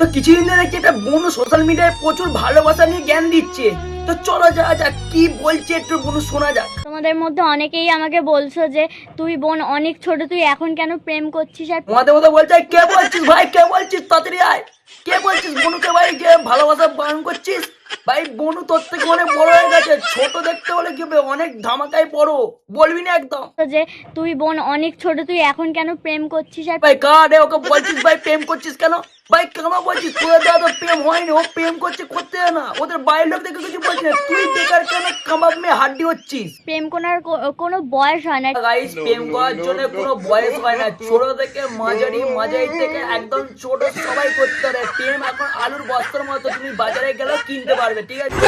তো কিছুদিন ধরে দেখছি একটা বনু সোশ্যাল মিডিয়ায় প্রচুর ভালোবাসা নিয়ে জ্ঞান দিচ্ছে। তো চলো যাওয়া যাক, কি বলছে একটু বনু শোনা যাক। তোমাদের মধ্যে অনেকেই আমাকে বলছো যে তুই বোন অনেক ছোট, তুই এখন কেন প্রেম করছিস? আর তোমাদের মতো বলছে কে বলছিস ভাই, কে বলছিস তাড়াতাড়ি আয়। কে বলছিস বনুকে ভাই যে ভালোবাসা বারণ করছিস? ভাই বনু তোর থেকে অনেক বড় হয়ে গেছে, ছোট দেখতে হলে কি হবে, অনেক ধামাকায় বড়, বলবি না একদম। যে তুই বোন অনেক ছোট, তুই এখন কেন প্রেম করছিস? আর ভাই কারে ওকে বলছিস ভাই প্রেম করছিস কেন? ভাই কেন বলছিস? তোদের দাদা তো প্রেম হয়নি, ও প্রেম করছে, করতে না, ওদের বাইরের লোক দেখে কিছু বলছিস না, তুই বেকার কেন কাবাব মেয়ে হাড্ডি হচ্ছিস? প্রেম করার কোনো বয়স হয় না। গাইস প্রেম করার জন্য কোনো বয়স হয় না, ছোট থেকে মাঝারি, মাঝারি থেকে একদম ছোট সবাই করতে পারে প্রেম। এখন আলুর বস্তার মতো, তুমি বাজারে গেলেও কিনতে পারবে, ঠিক আছে?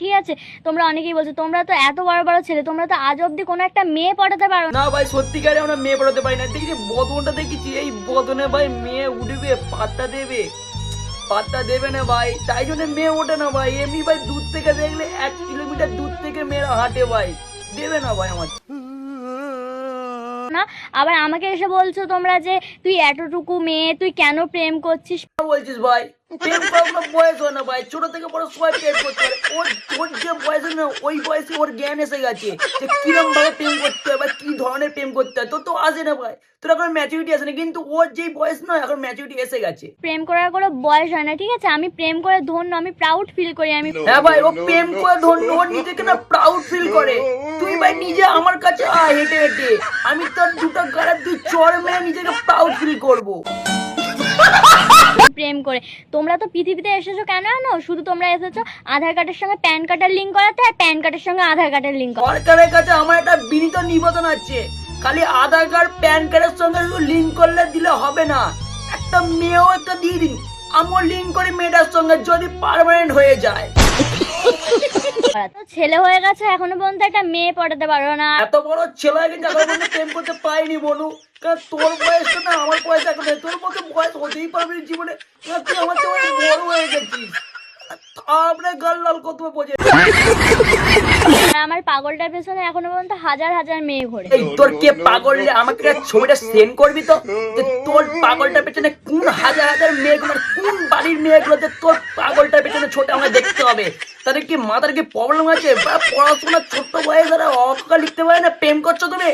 ঠিক আছে, তোমরা অনেকেই বলছো তোমরা তো এত বড় বড় ছেলে, তোমরা তো আজ অব্দি কোনো একটা মেয়ে পটাতে পারো না। না ভাই সত্যিকারে আমরা মেয়ে পড়াতে পারি না। দেখি বদনটা দেখেছি, এই বদনে ভাই মেয়ে উঠবে, পাত্তা দেবে? পাত্তা দেবে না ভাই, তাই জন্য মেয়ে ওঠে না ভাই। এমনি ভাই দূর থেকে দেখলে 1 কিলোমিটার দূর থেকে মেয়েরা হাঁটে ভাই, দেবে না ভাই আমার। না, আবার আমাকে এসে বলছো তোমরা যে তুই এতটুকু মেয়ে, তুই কেন প্রেম করছিস? বলছিস ভাই প্রেম করার কোনো বয়স হয় না ভাই, ছোট থেকে বড় সবাই প্রেম করতে পারে। ওর যে বয়স না, ওই বয়সে ওর জ্ঞান এসে গেছে যে কিরম ভাবে প্রেম করতে হয় বা কি ধরনের প্রেম করতে হয়। তোর তো আসে না ভাই, তোর এখন ম্যাচুরিটি আসে না, কিন্তু ওর যেই বয়স নয় এখন ম্যাচুরিটি এসে গেছে। প্রেম করার কোনো বয়স হয় না, ঠিক আছে? আমি প্রেম করে ধন্য, আমি প্রাউড ফিল করি। আমি হ্যাঁ ভাই ও প্রেম করে ধন্য, ওর নিজেকে না প্রাউড ফিল করে। তুই ভাই নিজে আমার কাছে আয় হেঁটে হেঁটে, আমি তোর দুটো গাড়ার দুই চড় মেরে নিজেকে প্রাউড ফিল করবো। প্রেম করে তোমরা তো পৃথিবীতে এসেছো কেন জানো? শুধু তোমরা এসেছো আধার কার্ডের সঙ্গে প্যান কার্ডের লিঙ্ক করাতে, আর প্যান কার্ডের সঙ্গে আধার কার্ডের লিঙ্ক। সরকারের কাছে আমার একটা বিনীত নিবেদন আছে, খালি আধার কার্ড প্যান কার্ডের সঙ্গে শুধু লিঙ্ক করলে দিলে হবে না, একটা মেয়েও একটা দিয়ে দিন, আমিও লিঙ্ক করি মেয়েটার সঙ্গে, যদি পার্মানেন্ট হয়ে যায়। তো ছেলে হয়ে গেছে, এখনো পর্যন্ত একটা মেয়ে পটাতে পারো না। এত বড় ছেলে হয়ে গেছে এখনো পর্যন্ত প্রেম করতে পাইনি বনু। কারণ তোর বয়সটা না আমার বয়স এখন নেই, তোর মতো বয়স হতেই পারবি না জীবনে, কারণ তুই আমার থেকে অনেক বড় হয়ে গেছিস। আমরা গাল লাল কত বোঝে। আর আমার পাগলটার পেছনে এখনো পর্যন্ত হাজার হাজার মেয়ে ঘোরে। এই তোর কে পাগল রে, আমাকে একটা ছবিটা সেন্ড করবি তো, যে তোর পাগলটার পেছনে কোন হাজার হাজার মেয়েগুলো, কোন বাড়ির মেয়েগুলোতে তোর পাগলটার পেছনে ছোট আমাকে দেখতে হবে। তাদের কি মাথার কি প্রবলেম আছে? বা পড়াশোনা ছোট্ট বয়সে তারা অঙ্ক লিখতে পারে না, প্রেম করছো তুমি?